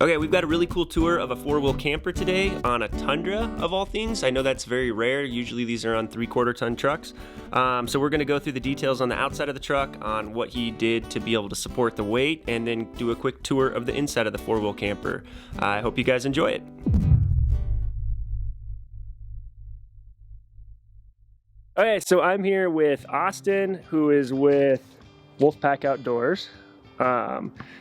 Okay, we've got a really cool tour of a four-wheel camper today on a Tundra, of all things. I know that's very rare. Usually these are on 3/4 ton trucks. So we're gonna go through the details on the outside of the truck, on what he did to be able to support the weight, and then do a quick tour of the inside of the four-wheel camper. I hope you guys enjoy it. Okay, so I'm here with Austin, who is with WolfPac-Outdoors.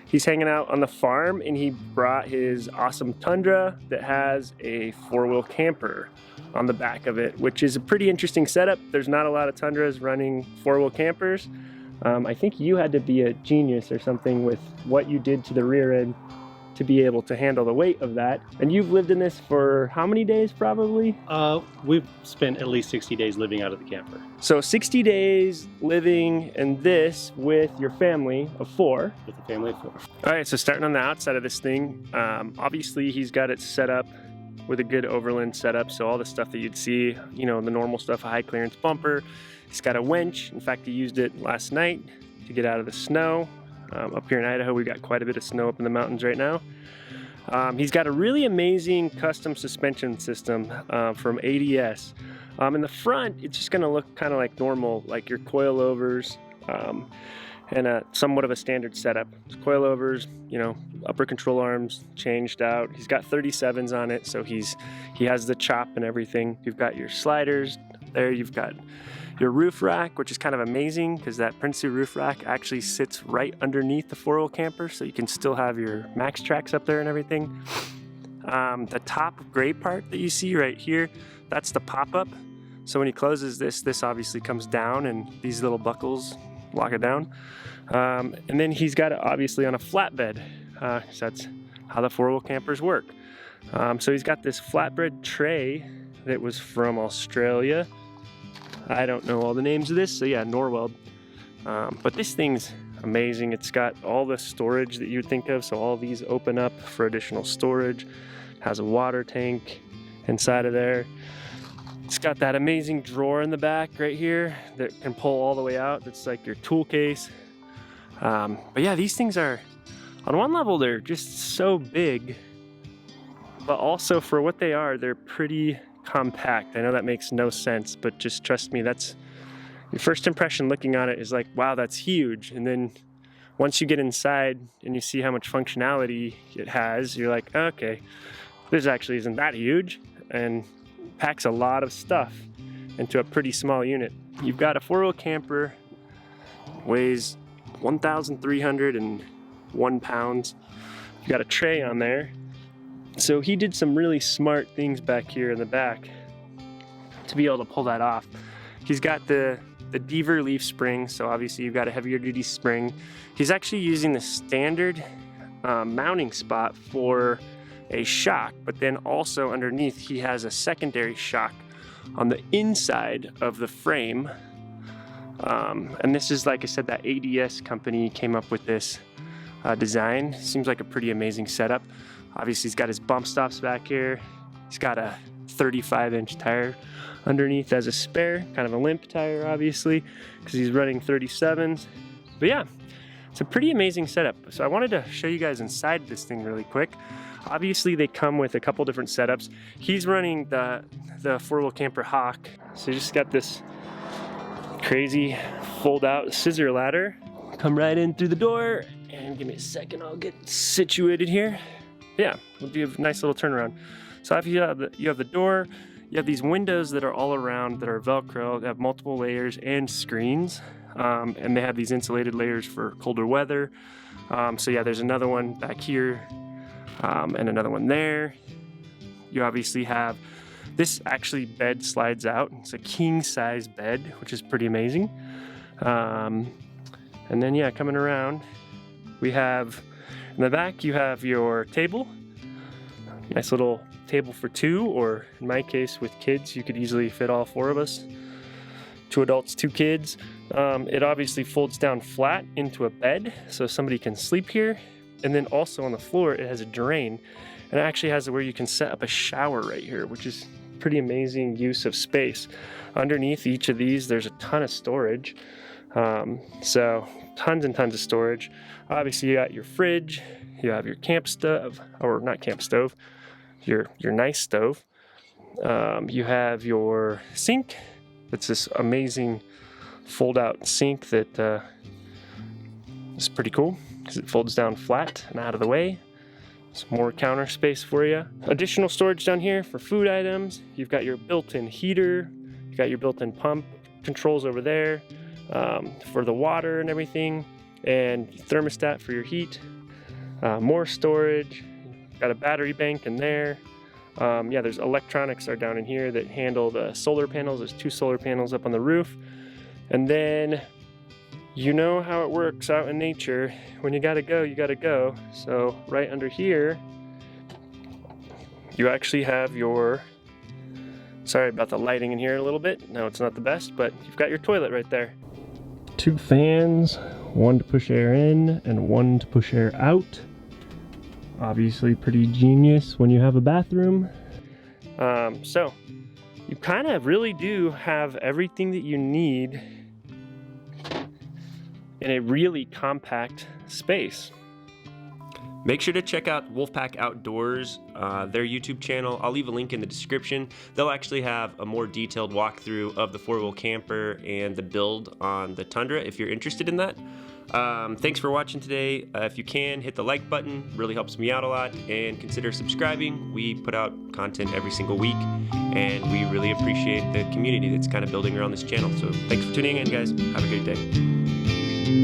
He's hanging out on the farm, and he brought his awesome Tundra that has a four-wheel camper on the back of it, which is a pretty interesting setup. There's not a lot of Tundras running four-wheel campers. I think you had to be a genius or something with what you did to the rear end to be able to handle the weight of that. And you've lived in this for how many days probably? We've spent at least 60 days living out of the camper. So 60 days living in this with your family of 4. With a family of 4. All right, so starting on the outside of this thing, obviously he's got it set up with a good overland setup. So all the stuff that you'd see, you know, the normal stuff, a high clearance bumper. He's got a winch. In fact, he used it last night to get out of the snow. Up here in Idaho, we've got quite a bit of snow up in the mountains right now. He's got a really amazing custom suspension system from ADS. In the front, it's just gonna look kind of like normal, like your coilovers, and somewhat of a standard setup. Coilovers, you know, upper control arms changed out. He's got 37s on it, so he has the chop and everything. You've got your sliders there. You've got your roof rack, which is kind of amazing because that Prinsu roof rack actually sits right underneath the four-wheel camper, so you can still have your max tracks up there and everything. The top gray part that you see right here, that's the pop-up. So when he closes this obviously comes down, and these little buckles lock it down. And then he's got it obviously on a flatbed, so that's how the four-wheel campers work. So he's got this flatbed tray that was from Australia. I don't know all the names of this, so yeah, Norweld. But this thing's amazing. It's got all the storage that you'd think of, so all these open up for additional storage. Has a water tank inside of there. It's got that amazing drawer in the back right here that can pull all the way out. That's like your tool case. But yeah, these things are, on one level, they're just so big, but also for what they are, they're pretty compact. I know that makes no sense, but just trust me, that's your first impression looking on it is like, wow, that's huge. And then once you get inside and you see how much functionality it has, you're like, okay, this actually isn't that huge, and packs a lot of stuff into a pretty small unit. You've got a four-wheel camper, weighs 1,301 pounds. You've got a tray on there. So he did some really smart things back here in the back to be able to pull that off. He's got the Deaver leaf spring, so obviously you've got a heavier duty spring. He's actually using the standard mounting spot for a shock, but then also underneath he has a secondary shock on the inside of the frame. And this is, like I said, that ADS company came up with this design. Seems like a pretty amazing setup. Obviously he's got his bump stops back here. He's got a 35-inch tire underneath as a spare, kind of a limp tire obviously, because he's running 37s. But yeah, it's a pretty amazing setup. So I wanted to show you guys inside this thing really quick. Obviously they come with a couple different setups. He's running the four-wheel camper Hawk. So you just got this crazy fold-out scissor ladder. Come right in through the door, and give me a second, I'll get situated here. Yeah, it'll be a nice little turnaround. So if you have the door, you have these windows that are all around that are Velcro. They have multiple layers and screens, and they have these insulated layers for colder weather. So yeah, there's another one back here, and another one there. You obviously have this actually bed slides out. It's a king size bed, which is pretty amazing. And then yeah, coming around, we have in the back, you have your table. Nice little table for 2, or in my case with kids, you could easily fit all 4 of us. 2 adults, 2 kids. It obviously folds down flat into a bed, so somebody can sleep here. And then also on the floor, it has a drain. And it actually has where you can set up a shower right here, which is pretty amazing use of space. Underneath each of these, there's a ton of storage. So tons and tons of storage. Obviously you got your fridge, You have your camp stove, or not camp stove, your nice stove. You have your sink. It's this amazing fold-out sink that is pretty cool because it folds down flat and out of the way. Some more counter space for you. Additional storage down here for food items. You've got your built-in heater. You've got your built-in pump controls over there for the water and everything, and thermostat for your heat. More storage. Got a battery bank in there. Yeah, there's electronics are down in here that handle the solar panels. There's 2 solar panels up on the roof. And then you know how it works out in nature. When you gotta go, you gotta go. So right under here, you actually have your, sorry about the lighting in here a little bit. No, it's not the best, but you've got your toilet right there. 2 fans, one to push air in and one to push air out. Obviously pretty genius when you have a bathroom. So you kind of really do have everything that you need in a really compact space. Make sure to check out WolfPac-Outdoors, their YouTube channel. I'll leave a link in the description. They'll actually have a more detailed walkthrough of the 4-wheel camper and the build on the Tundra if you're interested in that. Thanks for watching today. If you can, hit the like button, really helps me out a lot, and consider subscribing. We put out content every single week, and we really appreciate the community that's kind of building around this channel. So thanks for tuning in, guys. Have a great day.